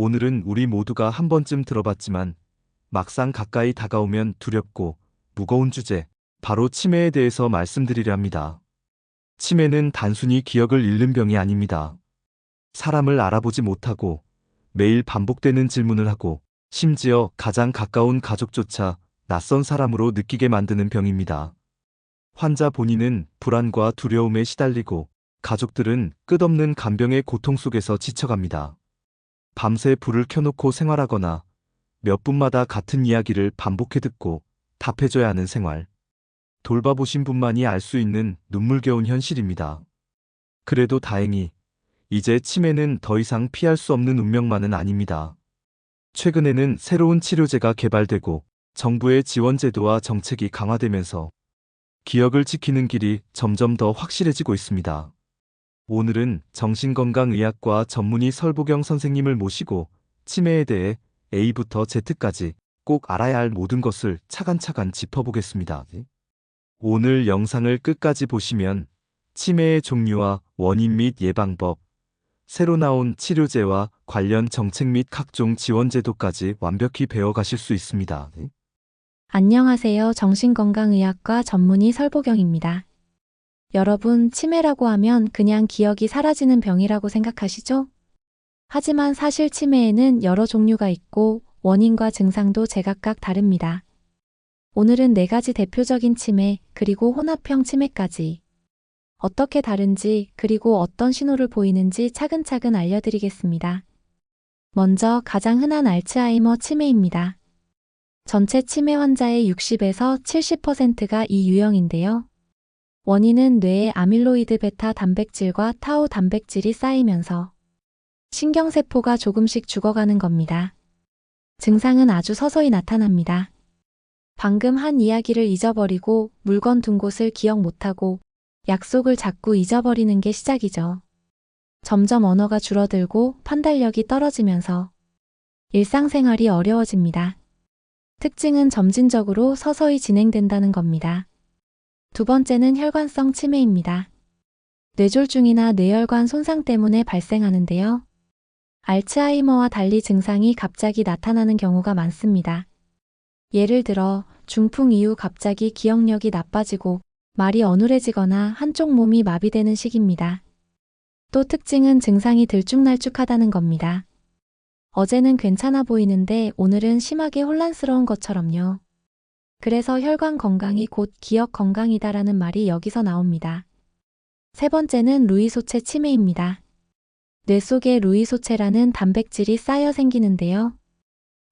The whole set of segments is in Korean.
오늘은 우리 모두가 한 번쯤 들어봤지만 막상 가까이 다가오면 두렵고 무거운 주제, 바로 치매에 대해서 말씀드리려 합니다. 치매는 단순히 기억을 잃는 병이 아닙니다. 사람을 알아보지 못하고 매일 반복되는 질문을 하고 심지어 가장 가까운 가족조차 낯선 사람으로 느끼게 만드는 병입니다. 환자 본인은 불안과 두려움에 시달리고 가족들은 끝없는 간병의 고통 속에서 지쳐갑니다. 밤새 불을 켜놓고 생활하거나 몇 분마다 같은 이야기를 반복해 듣고 답해줘야 하는 생활. 돌봐보신 분만이 알 수 있는 눈물겨운 현실입니다. 그래도 다행히 이제 치매는 더 이상 피할 수 없는 운명만은 아닙니다. 최근에는 새로운 치료제가 개발되고 정부의 지원 제도와 정책이 강화되면서 기억을 지키는 길이 점점 더 확실해지고 있습니다. 오늘은 정신건강의학과 전문의 설보경 선생님을 모시고 치매에 대해 A부터 Z까지 꼭 알아야 할 모든 것을 차근차근 짚어보겠습니다. 오늘 영상을 끝까지 보시면 치매의 종류와 원인 및 예방법, 새로 나온 치료제와 관련 정책 및 각종 지원 제도까지 완벽히 배워가실 수 있습니다. 안녕하세요. 정신건강의학과 전문의 설보경입니다. 여러분, 치매라고 하면 그냥 기억이 사라지는 병이라고 생각하시죠? 하지만 사실 치매에는 여러 종류가 있고 원인과 증상도 제각각 다릅니다. 오늘은 4가지 대표적인 치매, 그리고 혼합형 치매까지 어떻게 다른지, 그리고 어떤 신호를 보이는지 차근차근 알려드리겠습니다. 먼저 가장 흔한 알츠하이머 치매입니다. 전체 치매 환자의 60에서 70%가 이 유형인데요. 원인은 뇌에 아밀로이드 베타 단백질과 타우 단백질이 쌓이면서 신경세포가 조금씩 죽어가는 겁니다. 증상은 아주 서서히 나타납니다. 방금 한 이야기를 잊어버리고 물건 둔 곳을 기억 못하고 약속을 자꾸 잊어버리는 게 시작이죠. 점점 언어가 줄어들고 판단력이 떨어지면서 일상생활이 어려워집니다. 특징은 점진적으로 서서히 진행된다는 겁니다. 두 번째는 혈관성 치매입니다. 뇌졸중이나 뇌혈관 손상 때문에 발생하는데요. 알츠하이머와 달리 증상이 갑자기 나타나는 경우가 많습니다. 예를 들어 중풍 이후 갑자기 기억력이 나빠지고 말이 어눌해지거나 한쪽 몸이 마비되는 시기입니다. 또 특징은 증상이 들쭉날쭉하다는 겁니다. 어제는 괜찮아 보이는데 오늘은 심하게 혼란스러운 것처럼요. 그래서 혈관 건강이 곧 기억 건강이다라는 말이 여기서 나옵니다. 세 번째는 루이소체 치매입니다. 뇌 속에 루이소체라는 단백질이 쌓여 생기는데요.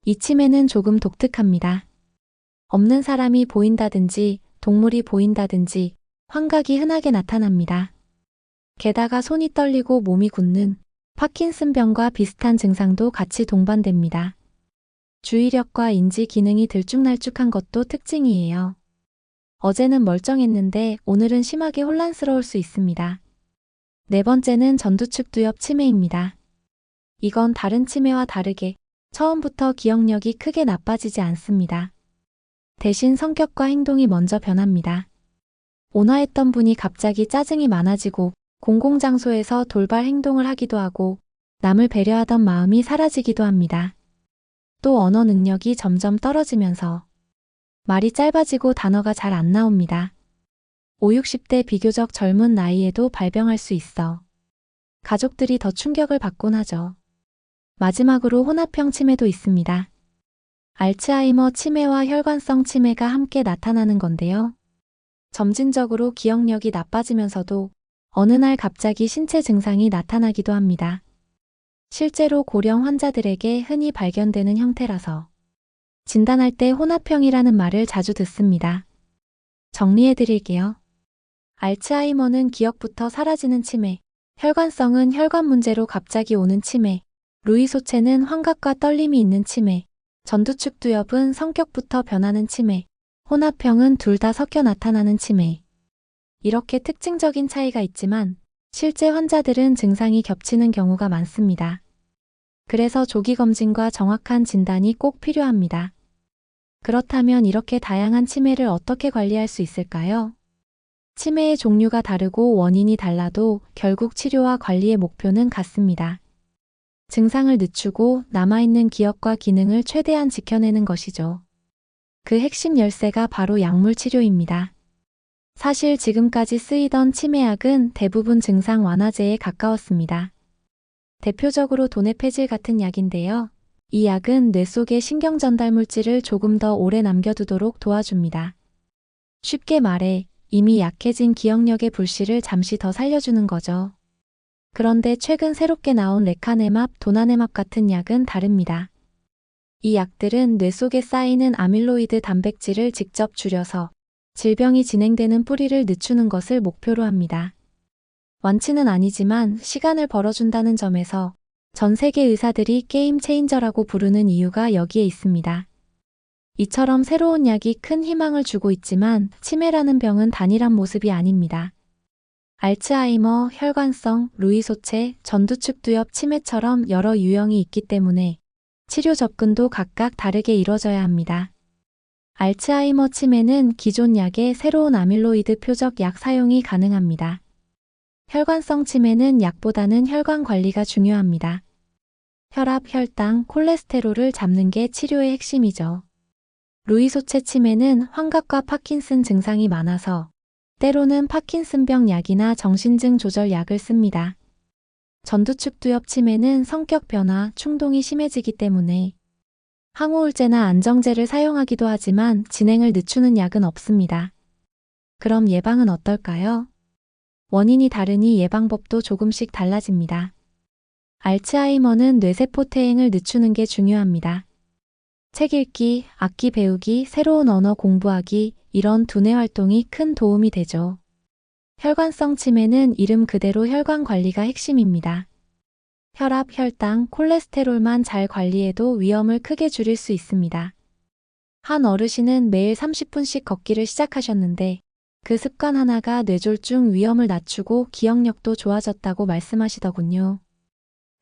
이 치매는 조금 독특합니다. 없는 사람이 보인다든지 동물이 보인다든지 환각이 흔하게 나타납니다. 게다가 손이 떨리고 몸이 굳는 파킨슨병과 비슷한 증상도 같이 동반됩니다. 주의력과 인지 기능이 들쭉날쭉한 것도 특징이에요. 어제는 멀쩡했는데 오늘은 심하게 혼란스러울 수 있습니다. 네 번째는 전두축두엽 치매입니다. 이건 다른 치매와 다르게 처음부터 기억력이 크게 나빠지지 않습니다. 대신 성격과 행동이 먼저 변합니다. 온화했던 분이 갑자기 짜증이 많아지고 공공장소에서 돌발 행동을 하기도 하고 남을 배려하던 마음이 사라지기도 합니다. 또 언어 능력이 점점 떨어지면서 말이 짧아지고 단어가 잘 안 나옵니다. 5, 60대 비교적 젊은 나이에도 발병할 수 있어 가족들이 더 충격을 받곤 하죠. 마지막으로 혼합형 치매도 있습니다. 알츠하이머 치매와 혈관성 치매가 함께 나타나는 건데요. 점진적으로 기억력이 나빠지면서도 어느 날 갑자기 신체 증상이 나타나기도 합니다. 실제로 고령 환자들에게 흔히 발견되는 형태라서 진단할 때 혼합형이라는 말을 자주 듣습니다. 정리해 드릴게요. 알츠하이머는 기억부터 사라지는 치매, 혈관성은 혈관 문제로 갑자기 오는 치매, 루이소체는 환각과 떨림이 있는 치매, 전두축두엽은 성격부터 변하는 치매, 혼합형은 둘 다 섞여 나타나는 치매. 이렇게 특징적인 차이가 있지만 실제 환자들은 증상이 겹치는 경우가 많습니다. 그래서 조기 검진과 정확한 진단이 꼭 필요합니다. 그렇다면 이렇게 다양한 치매를 어떻게 관리할 수 있을까요? 치매의 종류가 다르고 원인이 달라도 결국 치료와 관리의 목표는 같습니다. 증상을 늦추고 남아있는 기억과 기능을 최대한 지켜내는 것이죠. 그 핵심 열쇠가 바로 약물 치료입니다. 사실 지금까지 쓰이던 치매약은 대부분 증상 완화제에 가까웠습니다. 대표적으로 도네페질 같은 약인데요. 이 약은 뇌 속의 신경 전달 물질을 조금 더 오래 남겨두도록 도와줍니다. 쉽게 말해 이미 약해진 기억력의 불씨를 잠시 더 살려주는 거죠. 그런데 최근 새롭게 나온 레카네맙, 도나네맙 같은 약은 다릅니다. 이 약들은 뇌 속에 쌓이는 아밀로이드 단백질을 직접 줄여서 질병이 진행되는 뿌리를 늦추는 것을 목표로 합니다. 완치는 아니지만 시간을 벌어준다는 점에서 전 세계 의사들이 게임 체인저라고 부르는 이유가 여기에 있습니다. 이처럼 새로운 약이 큰 희망을 주고 있지만 치매라는 병은 단일한 모습이 아닙니다. 알츠하이머, 혈관성, 루이소체, 전두축두엽 치매처럼 여러 유형이 있기 때문에 치료 접근도 각각 다르게 이뤄져야 합니다. 알츠하이머 치매는 기존 약에 새로운 아밀로이드 표적 약 사용이 가능합니다. 혈관성 치매는 약보다는 혈관 관리가 중요합니다. 혈압, 혈당, 콜레스테롤을 잡는 게 치료의 핵심이죠. 루이소체 치매는 환각과 파킨슨 증상이 많아서 때로는 파킨슨병 약이나 정신증 조절 약을 씁니다. 전두축두엽 치매는 성격 변화, 충동이 심해지기 때문에 항우울제나 안정제를 사용하기도 하지만 진행을 늦추는 약은 없습니다. 그럼 예방은 어떨까요? 원인이 다르니 예방법도 조금씩 달라집니다. 알츠하이머는 뇌세포 퇴행을 늦추는 게 중요합니다. 책 읽기, 악기 배우기, 새로운 언어 공부하기, 이런 두뇌 활동이 큰 도움이 되죠. 혈관성 치매는 이름 그대로 혈관 관리가 핵심입니다. 혈압, 혈당, 콜레스테롤만 잘 관리해도 위험을 크게 줄일 수 있습니다. 한 어르신은 매일 30분씩 걷기를 시작하셨는데 그 습관 하나가 뇌졸중 위험을 낮추고 기억력도 좋아졌다고 말씀하시더군요.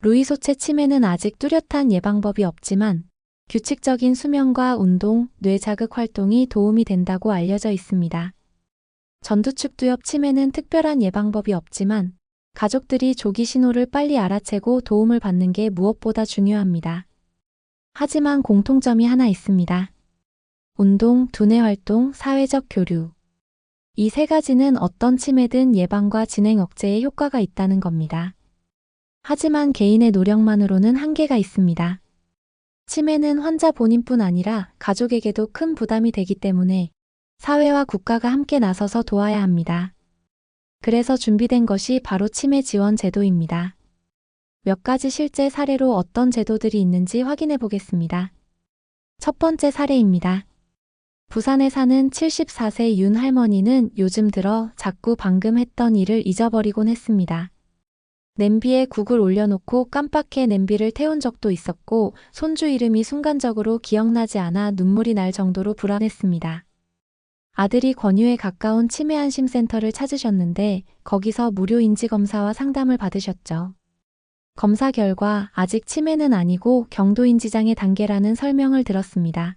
루이소체 치매는 아직 뚜렷한 예방법이 없지만 규칙적인 수면과 운동, 뇌 자극 활동이 도움이 된다고 알려져 있습니다. 전두축두엽 치매는 특별한 예방법이 없지만 가족들이 조기 신호를 빨리 알아채고 도움을 받는 게 무엇보다 중요합니다. 하지만 공통점이 하나 있습니다. 운동, 두뇌 활동, 사회적 교류. 이 세 가지는 어떤 치매든 예방과 진행 억제에 효과가 있다는 겁니다. 하지만 개인의 노력만으로는 한계가 있습니다. 치매는 환자 본인뿐 아니라 가족에게도 큰 부담이 되기 때문에 사회와 국가가 함께 나서서 도와야 합니다. 그래서 준비된 것이 바로 치매 지원 제도입니다. 몇 가지 실제 사례로 어떤 제도들이 있는지 확인해 보겠습니다. 첫 번째 사례입니다. 부산에 사는 74세 윤 할머니는 요즘 들어 자꾸 방금 했던 일을 잊어버리곤 했습니다. 냄비에 국을 올려놓고 깜빡해 냄비를 태운 적도 있었고 손주 이름이 순간적으로 기억나지 않아 눈물이 날 정도로 불안했습니다. 아들이 권유에 가까운 치매안심센터를 찾으셨는데 거기서 무료 인지검사와 상담을 받으셨죠. 검사 결과 아직 치매는 아니고 경도인지장애 단계라는 설명을 들었습니다.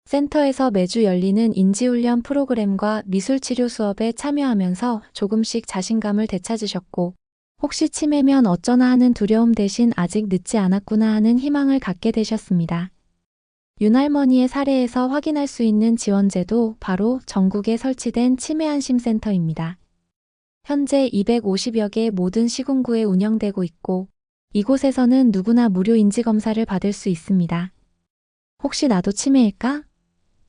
센터에서 매주 열리는 인지훈련 프로그램과 미술치료 수업에 참여하면서 조금씩 자신감을 되찾으셨고 혹시 치매면 어쩌나 하는 두려움 대신 아직 늦지 않았구나 하는 희망을 갖게 되셨습니다. 윤할머니의 사례에서 확인할 수 있는 지원제도 바로 전국에 설치된 치매안심센터입니다. 현재 250여 개 모든 시군구에 운영되고 있고 이곳에서는 누구나 무료 인지검사를 받을 수 있습니다. 혹시 나도 치매일까?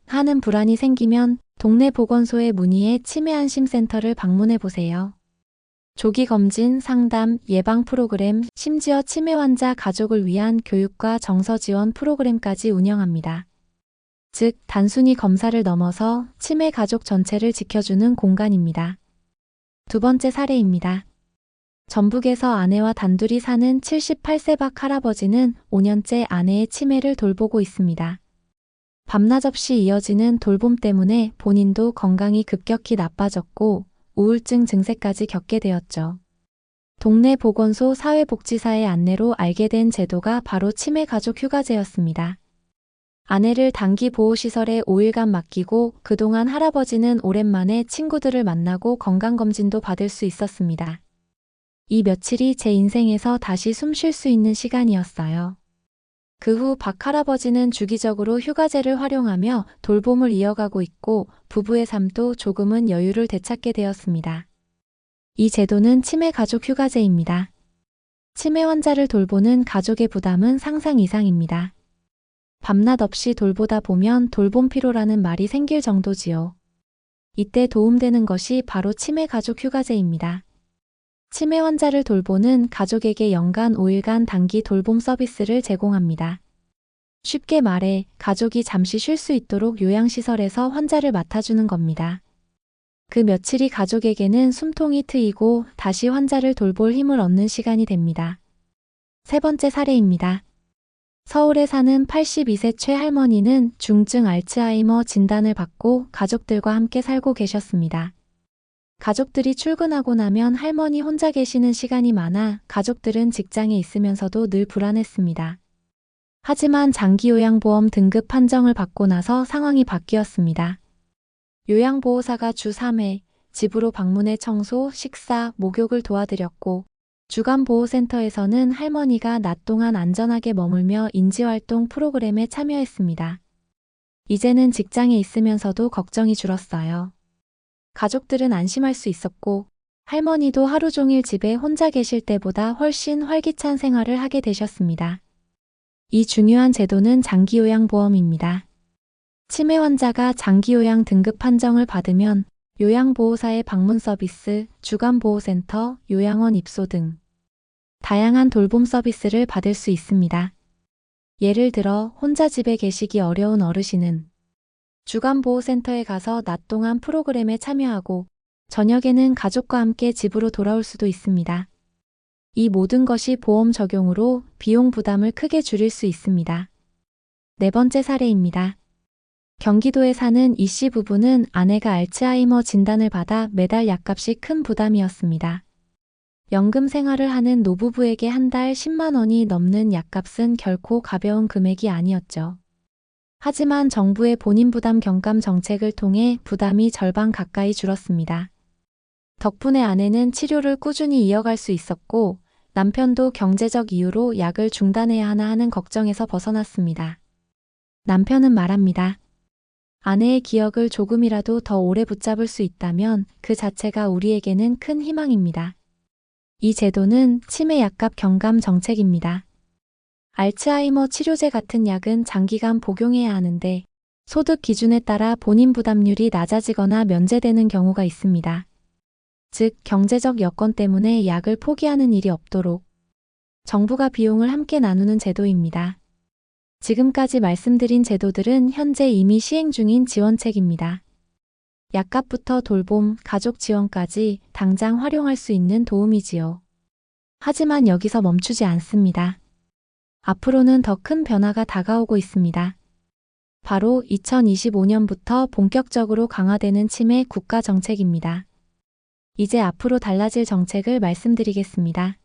하는 불안이 생기면 동네 보건소에 문의해 치매안심센터를 방문해 보세요. 조기 검진, 상담, 예방 프로그램, 심지어 치매 환자 가족을 위한 교육과 정서 지원 프로그램까지 운영합니다. 즉, 단순히 검사를 넘어서 치매 가족 전체를 지켜주는 공간입니다. 두 번째 사례입니다. 전북에서 아내와 단둘이 사는 78세 박 할아버지는 5년째 아내의 치매를 돌보고 있습니다. 밤낮 없이 이어지는 돌봄 때문에 본인도 건강이 급격히 나빠졌고 우울증 증세까지 겪게 되었죠. 동네 보건소 사회복지사의 안내로 알게 된 제도가 바로 치매 가족 휴가제였습니다. 아내를 단기 보호시설에 5일간 맡기고 그동안 할아버지는 오랜만에 친구들을 만나고 건강검진도 받을 수 있었습니다. 이 며칠이 제 인생에서 다시 숨 쉴 수 있는 시간이었어요. 그 후 박 할아버지는 주기적으로 휴가제를 활용하며 돌봄을 이어가고 있고 부부의 삶도 조금은 여유를 되찾게 되었습니다. 이 제도는 치매 가족 휴가제입니다. 치매 환자를 돌보는 가족의 부담은 상상 이상입니다. 밤낮 없이 돌보다 보면 돌봄 피로라는 말이 생길 정도지요. 이때 도움되는 것이 바로 치매 가족 휴가제입니다. 치매 환자를 돌보는 가족에게 연간 5일간 단기 돌봄 서비스를 제공합니다. 쉽게 말해 가족이 잠시 쉴 수 있도록 요양시설에서 환자를 맡아주는 겁니다. 그 며칠이 가족에게는 숨통이 트이고 다시 환자를 돌볼 힘을 얻는 시간이 됩니다. 세 번째 사례입니다. 서울에 사는 82세 최할머니는 중증 알츠하이머 진단을 받고 가족들과 함께 살고 계셨습니다. 가족들이 출근하고 나면 할머니 혼자 계시는 시간이 많아 가족들은 직장에 있으면서도 늘 불안했습니다. 하지만 장기요양보험 등급 판정을 받고 나서 상황이 바뀌었습니다. 요양보호사가 주 3회 집으로 방문해 청소, 식사, 목욕을 도와드렸고 주간보호센터에서는 할머니가 낮 동안 안전하게 머물며 인지활동 프로그램에 참여했습니다. 이제는 직장에 있으면서도 걱정이 줄었어요. 가족들은 안심할 수 있었고 할머니도 하루 종일 집에 혼자 계실 때보다 훨씬 활기찬 생활을 하게 되셨습니다. 이 중요한 제도는 장기요양보험입니다. 치매 환자가 장기요양 등급 판정을 받으면 요양보호사의 방문 서비스, 주간보호센터, 요양원 입소 등 다양한 돌봄 서비스를 받을 수 있습니다. 예를 들어 혼자 집에 계시기 어려운 어르신은 주간보호센터에 가서 낮 동안 프로그램에 참여하고 저녁에는 가족과 함께 집으로 돌아올 수도 있습니다. 이 모든 것이 보험 적용으로 비용 부담을 크게 줄일 수 있습니다. 네 번째 사례입니다. 경기도에 사는 이 씨 부부는 아내가 알츠하이머 진단을 받아 매달 약값이 큰 부담이었습니다. 연금 생활을 하는 노부부에게 한 달 10만 원이 넘는 약값은 결코 가벼운 금액이 아니었죠. 하지만 정부의 본인 부담 경감 정책을 통해 부담이 절반 가까이 줄었습니다. 덕분에 아내는 치료를 꾸준히 이어갈 수 있었고 남편도 경제적 이유로 약을 중단해야 하나 하는 걱정에서 벗어났습니다. 남편은 말합니다. 아내의 기억을 조금이라도 더 오래 붙잡을 수 있다면 그 자체가 우리에게는 큰 희망입니다. 이 제도는 치매 약값 경감 정책입니다. 알츠하이머 치료제 같은 약은 장기간 복용해야 하는데 소득 기준에 따라 본인 부담률이 낮아지거나 면제되는 경우가 있습니다. 즉, 경제적 여건 때문에 약을 포기하는 일이 없도록 정부가 비용을 함께 나누는 제도입니다. 지금까지 말씀드린 제도들은 현재 이미 시행 중인 지원책입니다. 약값부터 돌봄, 가족 지원까지 당장 활용할 수 있는 도움이지요. 하지만 여기서 멈추지 않습니다. 앞으로는 더 큰 변화가 다가오고 있습니다. 바로 2025년부터 본격적으로 강화되는 치매 국가 정책입니다. 이제 앞으로 달라질 정책을 말씀드리겠습니다.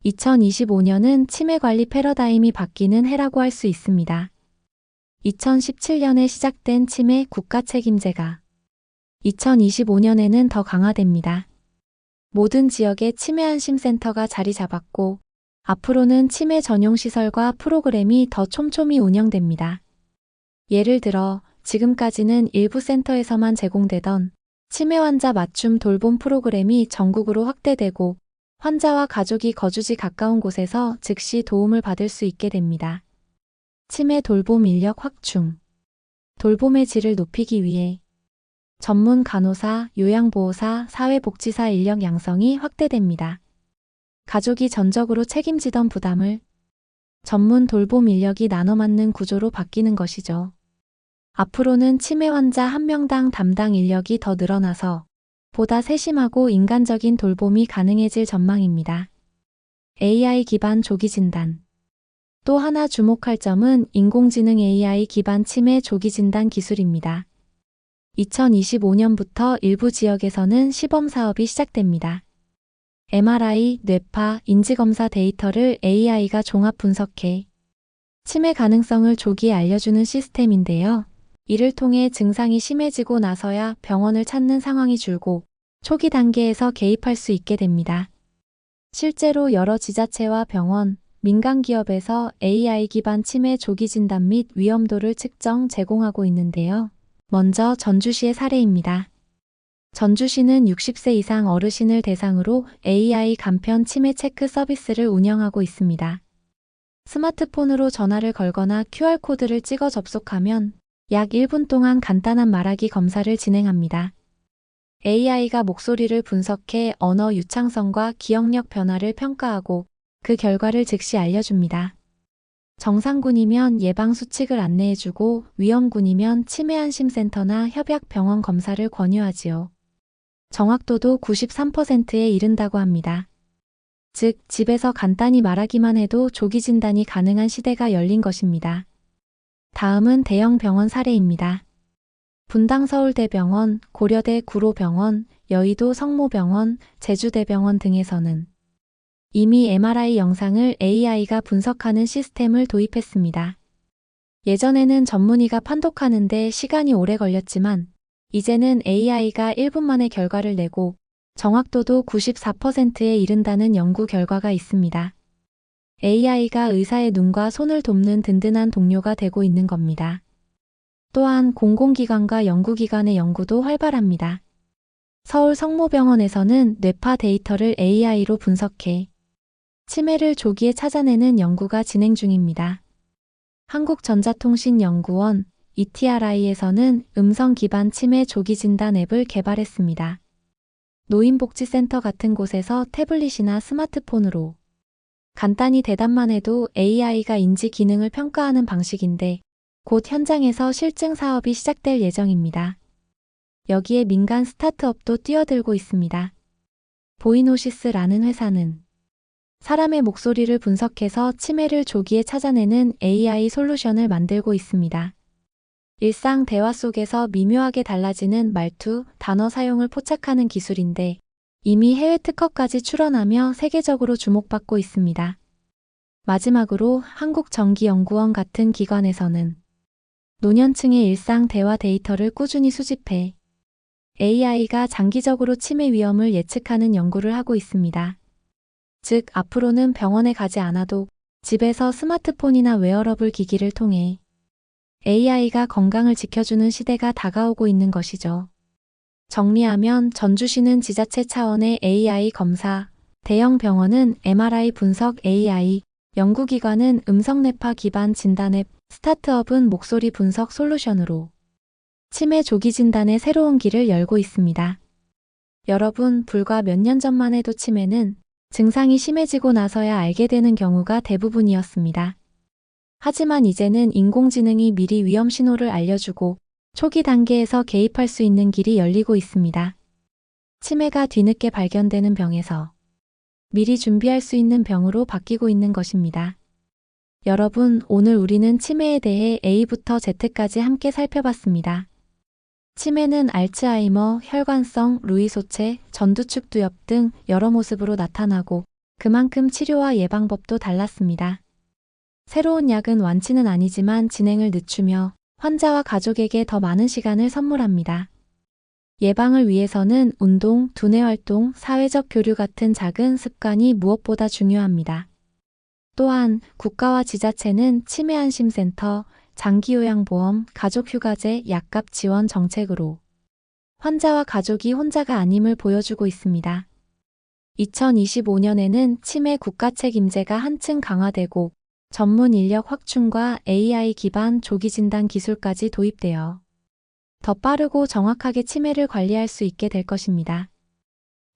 2025년은 치매 관리 패러다임이 바뀌는 해라고 할 수 있습니다. 2017년에 시작된 치매 국가 책임제가 2025년에는 더 강화됩니다. 모든 지역에 치매 안심센터가 자리 잡았고 앞으로는 치매 전용 시설과 프로그램이 더 촘촘히 운영됩니다. 예를 들어 지금까지는 일부 센터에서만 제공되던 치매 환자 맞춤 돌봄 프로그램이 전국으로 확대되고 환자와 가족이 거주지 가까운 곳에서 즉시 도움을 받을 수 있게 됩니다. 치매 돌봄 인력 확충. 돌봄의 질을 높이기 위해 전문 간호사, 요양보호사, 사회복지사 인력 양성이 확대됩니다. 가족이 전적으로 책임지던 부담을 전문 돌봄 인력이 나눠 맡는 구조로 바뀌는 것이죠. 앞으로는 치매 환자 한 명당 담당 인력이 더 늘어나서 보다 세심하고 인간적인 돌봄이 가능해질 전망입니다. AI 기반 조기 진단. 또 하나 주목할 점은 인공지능 AI 기반 치매 조기 진단 기술입니다. 2025년부터 일부 지역에서는 시범 사업이 시작됩니다. MRI, 뇌파, 인지검사 데이터를 AI가 종합 분석해 치매 가능성을 조기에 알려주는 시스템인데요. 이를 통해 증상이 심해지고 나서야 병원을 찾는 상황이 줄고 초기 단계에서 개입할 수 있게 됩니다. 실제로 여러 지자체와 병원, 민간 기업에서 AI 기반 치매 조기 진단 및 위험도를 측정 제공하고 있는데요. 먼저 전주시의 사례입니다. 전주시는 60세 이상 어르신을 대상으로 AI 간편 치매 체크 서비스를 운영하고 있습니다. 스마트폰으로 전화를 걸거나 QR코드를 찍어 접속하면 약 1분 동안 간단한 말하기 검사를 진행합니다. AI가 목소리를 분석해 언어 유창성과 기억력 변화를 평가하고 그 결과를 즉시 알려줍니다. 정상군이면 예방수칙을 안내해주고 위험군이면 치매안심센터나 협약병원 검사를 권유하지요. 정확도도 93%에 이른다고 합니다. 즉, 집에서 간단히 말하기만 해도 조기 진단이 가능한 시대가 열린 것입니다. 다음은 대형 병원 사례입니다. 분당 서울대병원, 고려대 구로병원, 여의도 성모병원, 제주대병원 등에서는 이미 MRI 영상을 AI가 분석하는 시스템을 도입했습니다. 예전에는 전문의가 판독하는데 시간이 오래 걸렸지만 이제는 AI가 1분 만에 결과를 내고 정확도도 94%에 이른다는 연구 결과가 있습니다. AI가 의사의 눈과 손을 돕는 든든한 동료가 되고 있는 겁니다. 또한 공공기관과 연구기관의 연구도 활발합니다. 서울 성모병원에서는 뇌파 데이터를 AI로 분석해 치매를 조기에 찾아내는 연구가 진행 중입니다. 한국전자통신연구원 ETRI에서는 음성 기반 치매 조기 진단 앱을 개발했습니다. 노인복지센터 같은 곳에서 태블릿이나 스마트폰으로 간단히 대답만 해도 AI가 인지 기능을 평가하는 방식인데 곧 현장에서 실증 사업이 시작될 예정입니다. 여기에 민간 스타트업도 뛰어들고 있습니다. 보이노시스라는 회사는 사람의 목소리를 분석해서 치매를 조기에 찾아내는 AI 솔루션을 만들고 있습니다. 일상 대화 속에서 미묘하게 달라지는 말투, 단어 사용을 포착하는 기술인데 이미 해외 특허까지 출원하며 세계적으로 주목받고 있습니다. 마지막으로 한국전기연구원 같은 기관에서는 노년층의 일상 대화 데이터를 꾸준히 수집해 AI가 장기적으로 치매 위험을 예측하는 연구를 하고 있습니다. 즉, 앞으로는 병원에 가지 않아도 집에서 스마트폰이나 웨어러블 기기를 통해 AI가 건강을 지켜주는 시대가 다가오고 있는 것이죠. 정리하면 전주시는 지자체 차원의 AI 검사, 대형 병원은 MRI 분석 AI, 연구기관은 음성 뇌파 기반 진단 앱, 스타트업은 목소리 분석 솔루션으로 치매 조기 진단의 새로운 길을 열고 있습니다. 여러분, 불과 몇 년 전만 해도 치매는 증상이 심해지고 나서야 알게 되는 경우가 대부분이었습니다. 하지만 이제는 인공지능이 미리 위험 신호를 알려주고 초기 단계에서 개입할 수 있는 길이 열리고 있습니다. 치매가 뒤늦게 발견되는 병에서 미리 준비할 수 있는 병으로 바뀌고 있는 것입니다. 여러분, 오늘 우리는 치매에 대해 A부터 Z까지 함께 살펴봤습니다. 치매는 알츠하이머, 혈관성, 루이소체, 전두축두엽 등 여러 모습으로 나타나고 그만큼 치료와 예방법도 달랐습니다. 새로운 약은 완치는 아니지만 진행을 늦추며 환자와 가족에게 더 많은 시간을 선물합니다. 예방을 위해서는 운동, 두뇌 활동, 사회적 교류 같은 작은 습관이 무엇보다 중요합니다. 또한 국가와 지자체는 치매안심센터, 장기요양보험, 가족휴가제, 약값 지원 정책으로 환자와 가족이 혼자가 아님을 보여주고 있습니다. 2025년에는 치매 국가책임제가 한층 강화되고 전문 인력 확충과 AI 기반 조기 진단 기술까지 도입되어 더 빠르고 정확하게 치매를 관리할 수 있게 될 것입니다.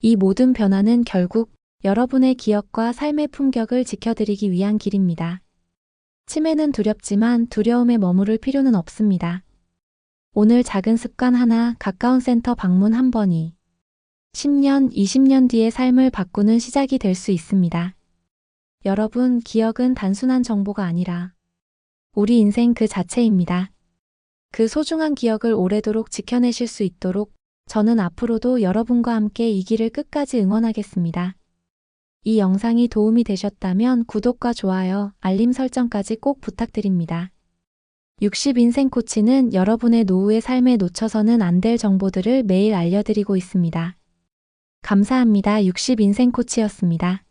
이 모든 변화는 결국 여러분의 기억과 삶의 품격을 지켜드리기 위한 길입니다. 치매는 두렵지만 두려움에 머무를 필요는 없습니다. 오늘 작은 습관 하나, 가까운 센터 방문 한 번이 10년, 20년 뒤의 삶을 바꾸는 시작이 될 수 있습니다. 여러분, 기억은 단순한 정보가 아니라 우리 인생 그 자체입니다. 그 소중한 기억을 오래도록 지켜내실 수 있도록 저는 앞으로도 여러분과 함께 이 길을 끝까지 응원하겠습니다. 이 영상이 도움이 되셨다면 구독과 좋아요, 알림 설정까지 꼭 부탁드립니다. 60인생코치는 여러분의 노후의 삶에 놓쳐서는 안 될 정보들을 매일 알려드리고 있습니다. 감사합니다. 60인생코치였습니다.